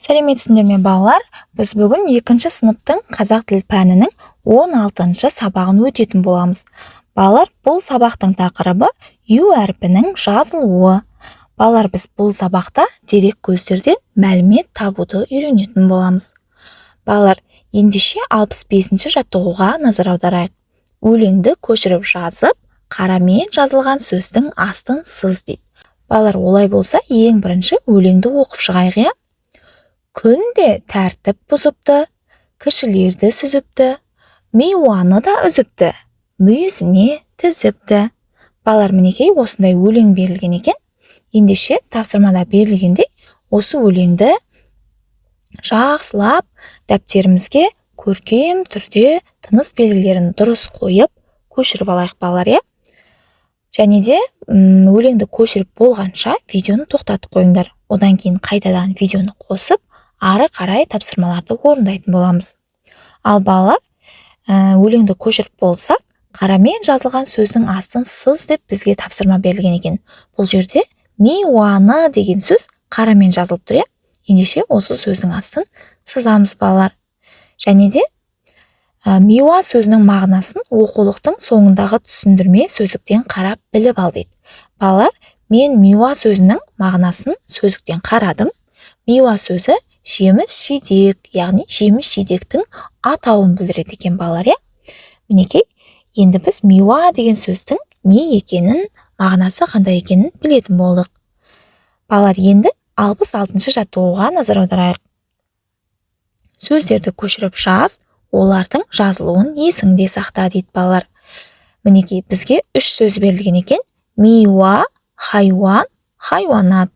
Сәлеметсіңдер ме балалар? Біз бүгін 2-ші сыныптың қазақ тіл пәнінің 16-шы сабағын өтетін боламыз. Балалар, бұл сабақтың тақырыбы ю әрпінің жазылуы. Балалар, біз бұл сабақта дерек көздерден мәлімет табуды үйренетін боламыз. Балалар, ендеше 65-ші жаттығуға назар аударайық. Өлеңді көшіріп жазып, қарамен жазылған сөздің астын сыз дейді. Балалар, олай болса, ең бірінші өлеңді оқып шығайық, иә? Күнде тәртіп бұзыпты, кішілерді сүзіпті, миуаны да үзіпті, мүйізіне тізіпті. Балалар, мінекей осындай өлең берілген екен. Ендеше тапсырмада берілгендей, осы өлеңді жақсылап дәптерімізге көркем түрде тыныс белгілерін дұрыс қойып, көшіріп алайық балалар, иә? Және де өлеңді көшіріп болғанша видеоны тоқтатып қойыңдар. Одан кейін қайтадан видеоны қосып, ары қарай тапсырмаларды орындайтын боламыз. Ал балалар, өлеңді көшіріп болсақ, қарамен жазылған сөздің астын сыз деп бізге тапсырма берілген екен. Бұл жерде миуаны деген сөз қарамен жазылып тұр, иә? Ендеше осы сөздің астын сызамыз балалар. Және де миуа сөзінің мағынасын оқулықтың соңындағы түсіндірме сөздіктен қарап біліп ал дейді. Балалар, мен миуа сөзінің мағынасын сөздіктен қарадым. Миуа сөзі жеміс-жидек, яғни жеміс-жидектің атауын білдіреді екен балалар, иә? Мінекей, енді біз миуа деген сөздің не екенін, мағынасы қандай екенін білетін болдық. Балалар, енді 66-шы жаттығуға назар аударайық. Сөздерді көшіріп жаз, олардың жазылуын есіңде сақта дейді балалар. Мінекей, бізге 3 сөз берілген екен. Миуа, хайуан, хайуанат.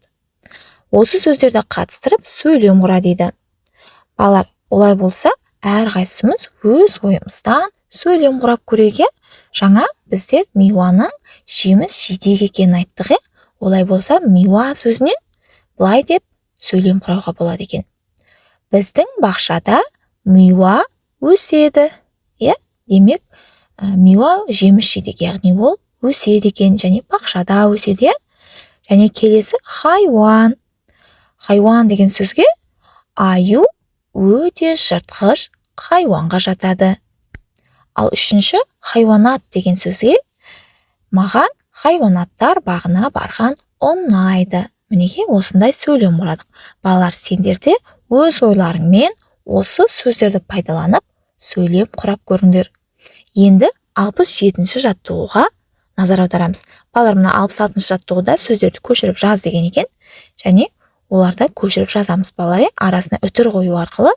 Осы сөздерді қатыстырып сөйлем құра дейді. Балалар, олай болса, әрқайсымыз өз ойымыздан сөйлем құрап көрейік. Жаңа біздер миуаның жеміс-жидек екенін айттық, иә? Олай болса, миуа сөзінен былай деп сөйлем құрауға болады екен. Біздің бақшада миуа өседі, иә? Демек, миуа жеміс-жидек, яғни ол өседі екен, және бақшада өседі, иә? Және келесі хайуан. Хайуан деген сөзге аю өте жыртқыш хайуанға жатады. Ал 3-ші хайуанат деген сөзге маған хайуанаттар бағына барған ұнайды. Мінекей осындай сөйлем құрадық. Балалар, сендер де өз ойларыңмен осы сөздерді пайдаланып сөйлем құрап көріңдер. Енді 67-ші жаттығуға назар аударамыз. Балалар, мына 66-ші жаттығуда сөздерді көшіріп жаз деген екен. Және оларды көшіріп жазамыз балалар, арасына үтір қою арқылы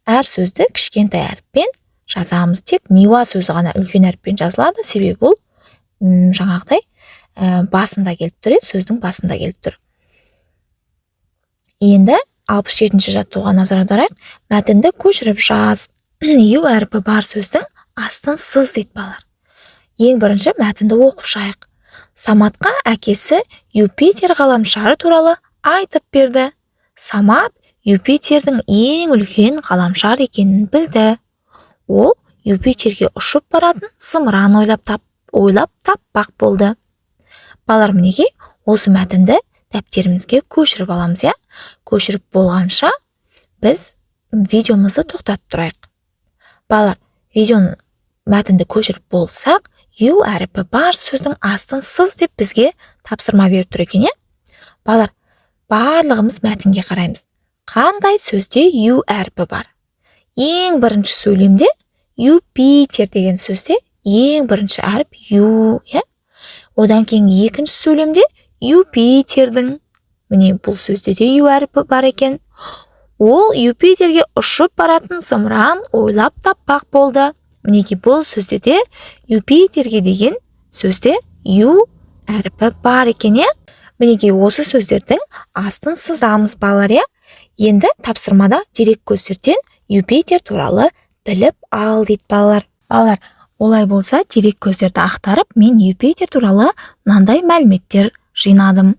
әр сөзді кішкентай әріппен жазамыз. Тек миуа сөзі ғана үлкен әріппен жазылады, себебі бұл жаңағыдай басында келіп тұр, сөздің басында келіп тұр. Енді 67-ші жаттығуға назар аударайық. Мәтінді көшіріп жаз. Ю әрпі бар сөздің астын сыз дейді балалар. Ең бірінші мәтінді оқып шығайық. Саматқа әкесі Юпитер ғаламшары туралы айтып берді. Самат Юпитердің ең үлкен ғаламшар екенін білді. Ол Юпитерге ұшып баратын зымыран ойлап таппақ болды. Балалар, мінекей осы мәтінді дәптерімізге көшіріп аламыз, иә? Көшіріп болғанша біз видеомызды тоқтатып тұрайық. Балалар, видеоны мәтінді көшіріп болсақ, ю әріпі бар сөздің астын сыз деп бізге тапсырма беріп тұр екен, иә? Балалар, барлығымыз мәтінге қараймыз. Қандай сөзде ю әріпі бар? Ең бірінші сөйлемде Юпитер деген сөзде ең бірінші әріп ю, иә? Одан кейін екінші сөйлемде Юпитердің. Міне бұл сөзде де ю әріпі бар екен. Ол Юпитерге ұшып баратын зымыран ойлап таппақ болды. Мінекей бұл сөзде де Юпитерге деген сөзде ю әріпі бар екен, иә? Мінекей осы сөздердің астын сызамыз балалар, иә? Енді тапсырмада дерек көздерден Юпитер туралы біліп ал дейді балалар. Балалар, олай болса, дерек көздерді ақтарып, мен Юпитер туралы мынандай мәліметтер жинадым.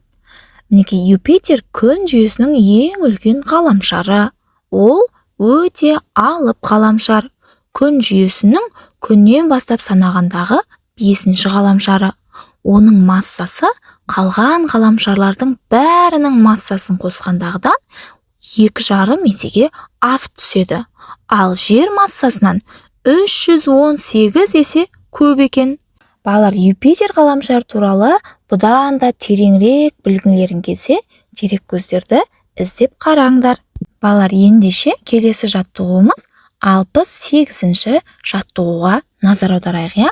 Мінекей, Юпитер күн жүйесінің ең үлкен ғаламшары. Ол өте алып ғаламшар. Күн жүйесінің күннен бастап санағандағы 5-ші ғаламшары. Оның массасы қалған ғаламшарлардың бәрінің массасын қосқандағыдан 2,5 есеге асып түседі. Ал жер массасынан 318 есе көп екен. Балалар, Юпитер ғаламшар туралы бұдан да тереңірек білгілерің келсе, дерек көздерді іздеп қараңдар. Балалар, ендеше келесі жаттығуымыз 68-ші жаттығуға назар аударайық, иә?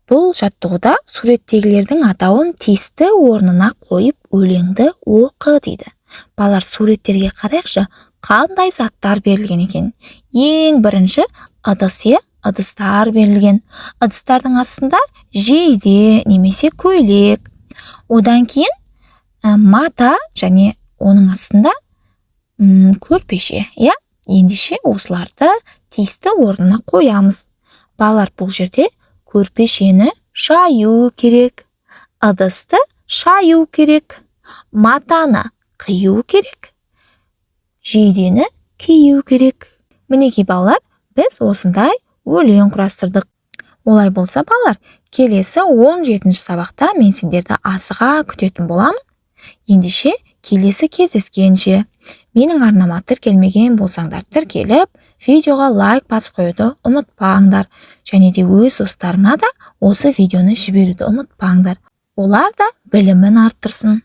Бұл жаттығуда суреттегілердің атауын тиісті орнына қойып өлеңді оқы дейді. Балалар, суреттерге қарайықшы, қандай заттар берілген екен. Ең бірінші ыдыстар берілген. Ыдыстардың астында жейде немесе көйлек. Одан кейін мата және оның астында көрпеше, иә? Ендеше осыларды тиісті орнына қоямыз. Балалар, бұл жерде көрпешені шаю керек, ыдысты шаю керек, матаны қию керек, жейдені кию керек. Мінекей балалар, біз осындай өлең құрастырдық. Олай болса балалар, келесі 17-ші сабақта мен сендерді асыға күтетін боламын. Ендеше келесі кездескенше. Менің арнама тіркелмеген болсаңдар, тіркеліп, видеоға лайк басып қоюды ұмытпаңдар. Және де өз достарыңа да осы видеоны жіберуді ұмытпаңдар. Олар да білімін арттырсын.